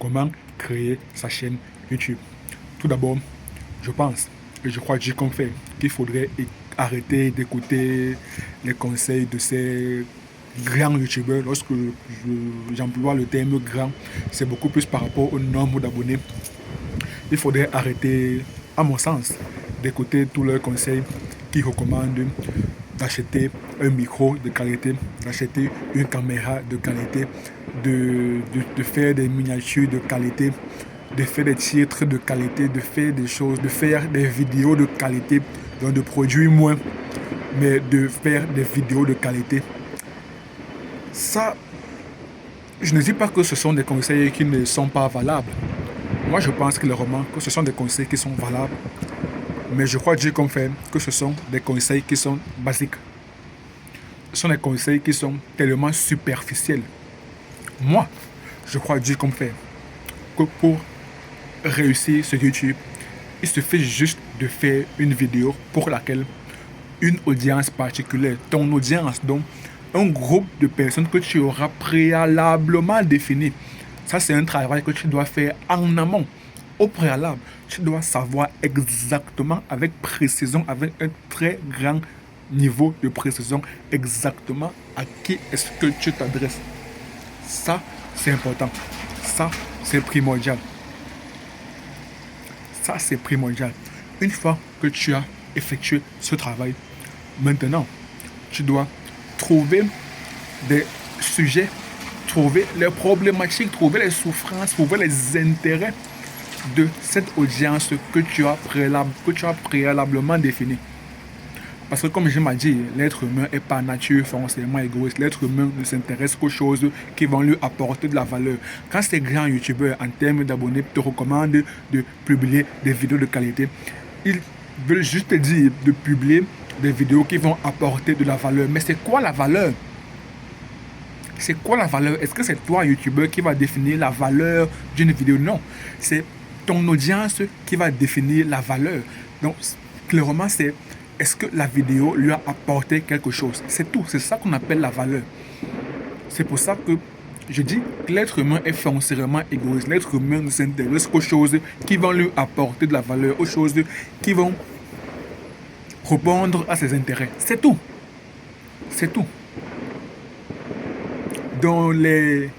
comment créer sa chaîne YouTube. Tout d'abord, je pense, et je crois qu'on fait, qu'il faudrait arrêter d'écouter les conseils de ces grands youtubeurs. Lorsque j'emploie le terme grand, c'est beaucoup plus par rapport au nombre d'abonnés. Il faudrait arrêter, à mon sens, d'écouter tous leurs conseils qui recommandent d'acheter un micro de qualité, d'acheter une caméra de qualité, de faire des miniatures de qualité, de faire des titres de qualité, de faire des choses, de faire des vidéos de qualité, donc de produire moins, mais de faire des vidéos de qualité. Ça, je ne dis pas que ce sont des conseils qui ne sont pas valables. Moi, je pense clairement que ce sont des conseils qui sont valables, mais je crois dire qu'on fait que ce sont des conseils qui sont basiques. Ce sont des conseils qui sont tellement superficiels. Moi, je crois dire qu'on fait que pour réussir sur YouTube, il suffit juste de faire une vidéo pour laquelle une audience particulière, ton audience, donc un groupe de personnes que tu auras préalablement défini. Ça, c'est un travail que tu dois faire en amont. Au préalable, tu dois savoir exactement, avec précision, avec un très grand niveau de précision, exactement à qui est-ce que tu t'adresses. Ça, c'est important. Ça, c'est primordial. Ça, c'est primordial. Une fois que tu as effectué ce travail, maintenant, tu dois trouver des sujets, trouver les problématiques, trouver les souffrances, trouver les intérêts de cette audience que tu as préalablement définie. Parce que comme je m'ai dit, l'être humain est par nature forcément égoïste. L'être humain ne s'intéresse qu'aux choses qui vont lui apporter de la valeur. Quand ces grands youtubeurs en termes d'abonnés te recommandent de publier des vidéos de qualité, ils veulent juste te dire de publier des vidéos qui vont apporter de la valeur. Mais c'est quoi la valeur? C'est quoi la valeur? Est-ce que c'est toi, youtubeur, qui va définir la valeur d'une vidéo? Non. C'est ton audience qui va définir la valeur. Donc, clairement, c'est est-ce que la vidéo lui a apporté quelque chose? C'est tout. C'est ça qu'on appelle la valeur. C'est pour ça que je dis que l'être humain est foncièrement égoïste. L'être humain ne s'intéresse qu'aux choses qui vont lui apporter de la valeur, aux choses qui vont répondre à ses intérêts. C'est tout. C'est tout. Dans les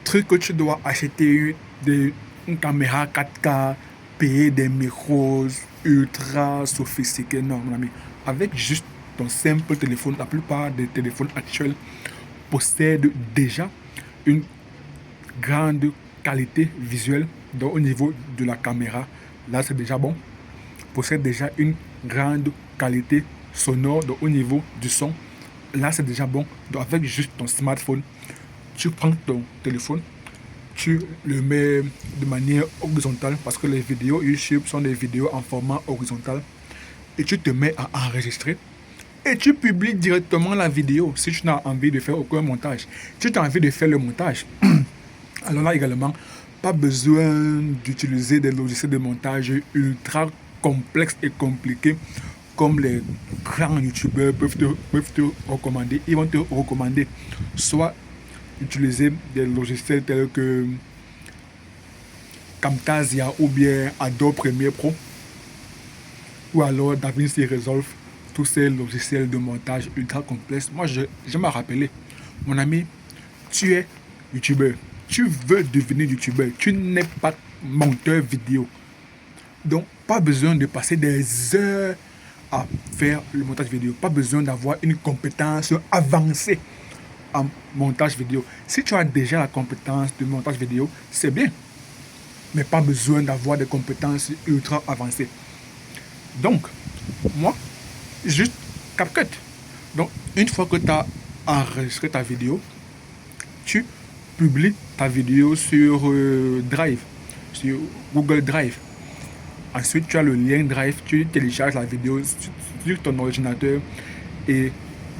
trucs que tu dois acheter, une caméra 4K, payer des micros ultra sophistiqués, non, mon ami. Avec juste ton simple téléphone, la plupart des téléphones actuels possèdent déjà une grande qualité visuelle. Donc au niveau de la caméra, là c'est déjà bon. Possède déjà une grande qualité sonore. Donc au niveau du son, là c'est déjà bon. Donc avec juste ton smartphone, tu prends ton téléphone, tu le mets de manière horizontale parce que les vidéos YouTube sont des vidéos en format horizontal et tu te mets à enregistrer et tu publies directement la vidéo si tu n'as envie de faire aucun montage. Si tu as envie de faire le montage, alors là également, pas besoin d'utiliser des logiciels de montage ultra complexes et compliqués comme les grands youtubeurs peuvent te recommander. Ils vont te recommander soit utiliser des logiciels tels que Camtasia ou bien Adobe Premiere Pro ou alors DaVinci Resolve, tous ces logiciels de montage ultra complexes. Moi, je m'en rappelais, mon ami, tu es youtubeur, tu veux devenir youtubeur, tu n'es pas monteur vidéo. Donc, pas besoin de passer des heures à faire le montage vidéo, pas besoin d'avoir une compétence avancée en montage vidéo. Si tu as déjà la compétence de montage vidéo, c'est bien. Mais pas besoin d'avoir des compétences ultra avancées. Donc, moi, juste CapCut. Donc, une fois que tu as enregistré ta vidéo, tu publies ta vidéo sur Drive, sur Google Drive. Ensuite, tu as le lien Drive, tu télécharges la vidéo sur ton ordinateur et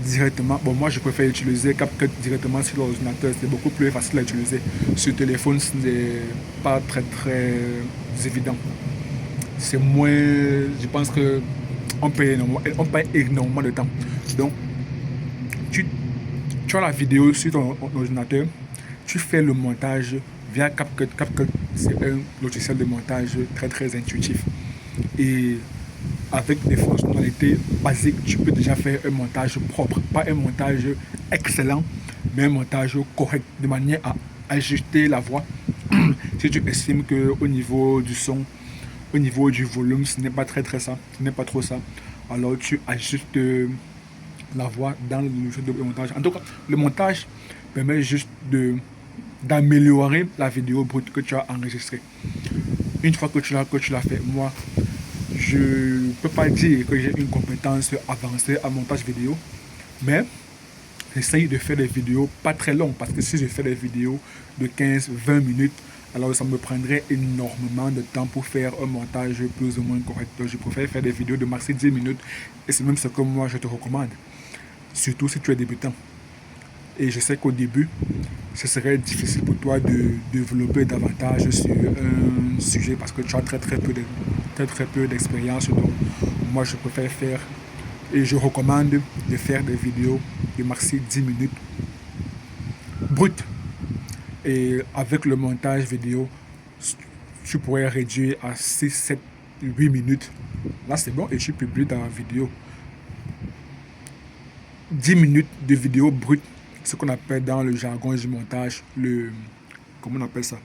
directement, bon moi je préfère utiliser CapCut directement sur l'ordinateur, c'est beaucoup plus facile à utiliser. Sur téléphone, ce n'est pas très évident. C'est moins, je pense que on paye énormément de temps. Donc, tu as la vidéo sur ton ordinateur, tu fais le montage via CapCut. CapCut, c'est un logiciel de montage très très intuitif. Et avec des fonctionnalités basiques, tu peux déjà faire un montage propre. Pas un montage excellent, mais un montage correct, de manière à ajuster la voix. Si tu estimes qu'au niveau du son, au niveau du volume, ce n'est pas très ça, ce n'est pas trop ça, alors tu ajustes la voix dans le logiciel de montage. En tout cas, le montage permet juste d'améliorer la vidéo brute que tu as enregistrée. Une fois que tu l'as fait, moi, je ne peux pas dire que j'ai une compétence avancée en montage vidéo, mais j'essaye de faire des vidéos pas très longues, parce que si je fais des vidéos de 15-20 minutes, alors ça me prendrait énormément de temps pour faire un montage plus ou moins correct. Donc je préfère faire des vidéos de maxi 10 minutes, et c'est même ce que moi je te recommande, surtout si tu es débutant. Et je sais qu'au début, ce serait difficile pour toi de développer davantage sur un sujet parce que tu as très peu d'expérience. Donc, moi, je préfère faire et je recommande de faire des vidéos de maxi 10 minutes brutes. Et avec le montage vidéo, tu pourrais réduire à 6, 7, 8 minutes. Là, c'est bon et tu publies ta vidéo. 10 minutes de vidéo brute, ce qu'on appelle dans le jargon du montage, comment on appelle ça?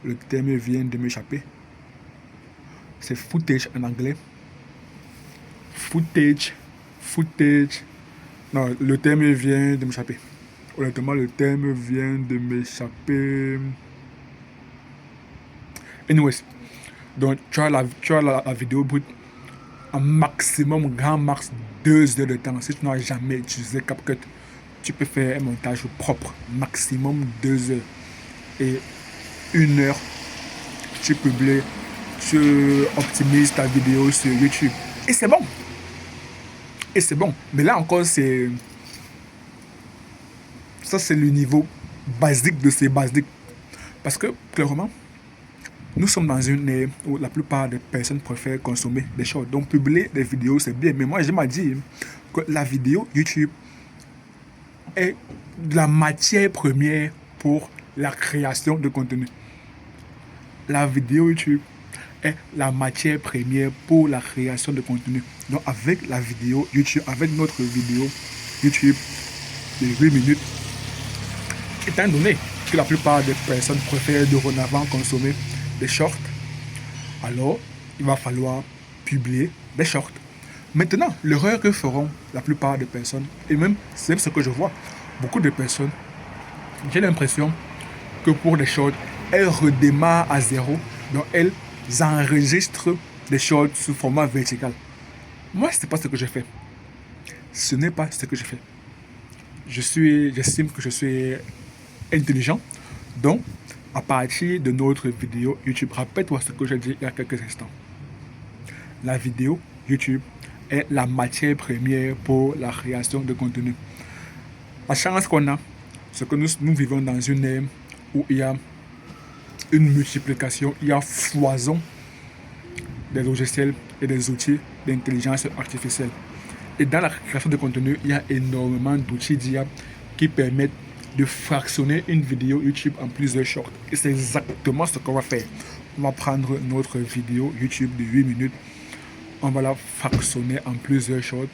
Le terme vient de m'échapper. C'est footage en anglais. Footage. Non, le terme vient de m'échapper. Honnêtement, le terme vient de m'échapper. Anyways, donc tu as la vidéo brute en maximum, grand max 2 heures de temps. Si tu n'as jamais utilisé CapCut, tu peux faire un montage propre, maximum 2 heures. Et 1 heure, tu publies, tu optimises ta vidéo sur YouTube. Et c'est bon. Mais là encore, ça c'est le niveau basique de ces basiques. Parce que, clairement, nous sommes dans une ère où la plupart des personnes préfèrent consommer des choses. Donc, publier des vidéos, c'est bien. Mais moi, je m'ai dit que la vidéo YouTube est la matière première pour la création de contenu. La vidéo YouTube est la matière première pour la création de contenu. Donc, avec la vidéo YouTube, avec notre vidéo YouTube de 8 minutes, étant donné que la plupart des personnes préfèrent dorénavant consommer des shorts, alors il va falloir publier des shorts. Maintenant, l'erreur que feront la plupart des personnes, et même c'est ce que je vois, beaucoup de personnes, j'ai l'impression que pour les shorts, elles redémarrent à zéro, donc elles enregistrent des shorts sous format vertical. Moi, ce n'est pas ce que je fais. Ce n'est pas ce que je fais. J'estime que je suis intelligent, donc à partir de notre vidéo YouTube, rappelle-toi ce que j'ai dit il y a quelques instants. La vidéo YouTube est la matière première pour la création de contenu. La chance qu'on a, c'est que nous vivons dans une ère où il y a une multiplication, il y a foison des logiciels et des outils d'intelligence artificielle. Et dans la création de contenu, il y a énormément d'outils d'IA qui permettent de fractionner une vidéo YouTube en plusieurs shorts. Et c'est exactement ce qu'on va faire. On va prendre notre vidéo YouTube de 8 minutes, on va la fractionner en plusieurs shorts,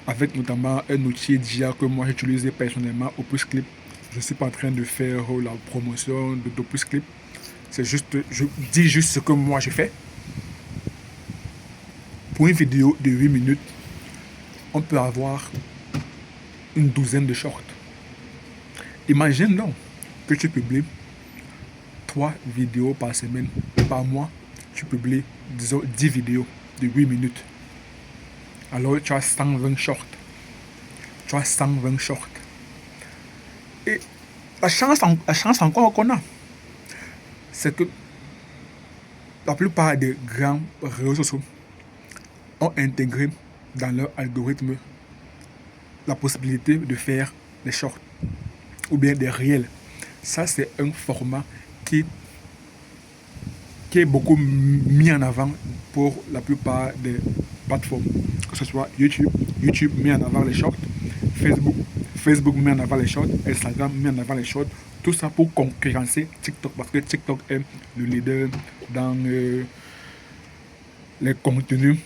avec notamment un outil d'IA que moi j'utilise personnellement, Opus Clip. Je ne suis pas en train de faire la promotion d'Opus Clip. C'est juste, je dis juste ce que moi je fais. Pour une vidéo de 8 minutes, on peut avoir une douzaine de shorts. Imagine donc que tu publies 3 vidéos par semaine. Par mois, tu publies, disons, 10 vidéos de 8 minutes. Alors, tu as 120 shorts. Et la chance encore qu'on a, c'est que la plupart des grands réseaux sociaux ont intégré dans leur algorithme la possibilité de faire des shorts ou bien des réels. Ça, c'est un format qui qui est beaucoup mis en avant pour la plupart des plateformes, que ce soit YouTube, YouTube met en avant les shorts, Facebook, Facebook met en avant les shorts, Instagram met en avant les shorts, tout ça pour concurrencer TikTok, parce que TikTok est le leader dans les contenus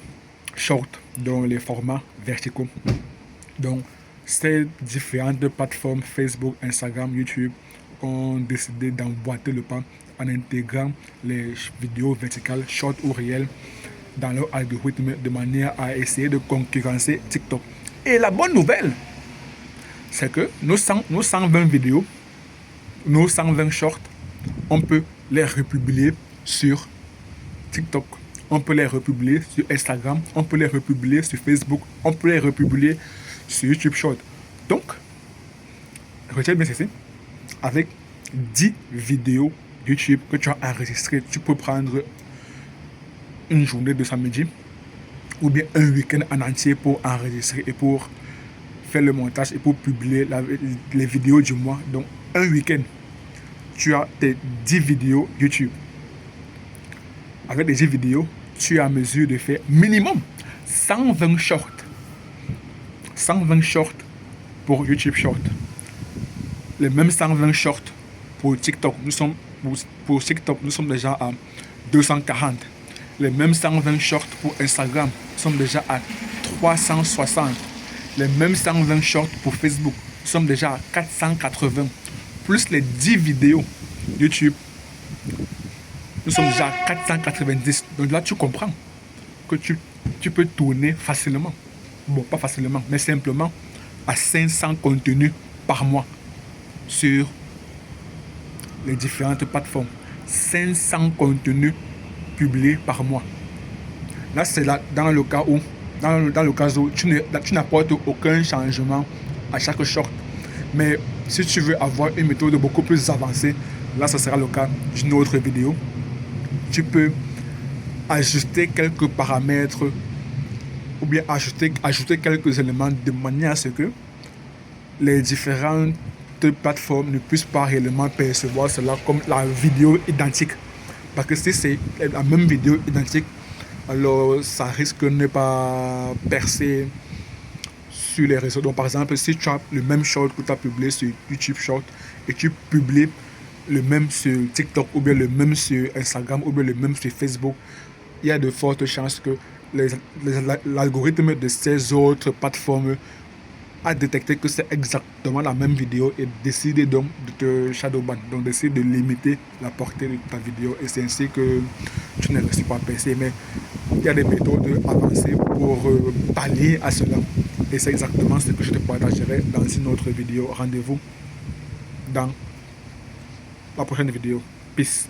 short, dans les formats verticaux. Donc, ces différentes plateformes, Facebook, Instagram, YouTube, ont décidé d'emboîter le pas en intégrant les vidéos verticales, short ou réelles, dans leur algorithme de manière à essayer de concurrencer TikTok. Et la bonne nouvelle, c'est que nos 120 vidéos, nos 120 shorts, on peut les republier sur TikTok, on peut les republier sur Instagram, on peut les republier sur Facebook, on peut les republier sur YouTube Short. Donc, retiens bien ceci, avec 10 vidéos YouTube que tu as enregistrées, tu peux prendre une journée de samedi ou bien un week-end en entier pour enregistrer et pour faire le montage et pour publier les vidéos du mois. Donc, un week-end, tu as tes 10 vidéos YouTube. Avec les 10 vidéos, tu es en mesure de faire minimum 120 shorts. 120 shorts pour YouTube Short. Les mêmes 120 shorts pour TikTok. Pour TikTok, nous sommes déjà à 240. Les mêmes 120 shorts pour Instagram, nous sommes déjà à 360. Les mêmes 120 shorts pour Facebook, nous sommes déjà à 480. Plus les 10 vidéos YouTube, nous sommes déjà à 490. Donc là, tu comprends que tu peux tourner facilement. Bon, pas facilement, mais simplement à 500 contenus par mois sur les différentes plateformes. 500 contenus publiés par mois. Là, c'est là, dans le cas où tu n'apportes aucun changement à chaque short. Mais si tu veux avoir une méthode beaucoup plus avancée, là, ce sera le cas d'une autre vidéo. Tu peux ajuster quelques paramètres ou bien ajouter quelques éléments de manière à ce que les différentes plateformes ne puissent pas réellement percevoir cela comme la vidéo identique. Parce que si c'est la même vidéo identique, alors ça risque de ne pas percer sur les réseaux. Donc par exemple, si tu as le même short que tu as publié sur YouTube Short et tu publies le même sur TikTok ou bien le même sur Instagram ou bien le même sur Facebook, il y a de fortes chances que l'algorithme de ces autres plateformes a détecté que c'est exactement la même vidéo et décide donc de te shadowban, donc décide de limiter la portée de ta vidéo, et c'est ainsi que tu ne restes pas percé. Mais il y a des méthodes avancées pour pallier à cela, et c'est exactement ce que je te partagerai dans une autre vidéo. Rendez-vous dans la prochaine vidéo. Peace.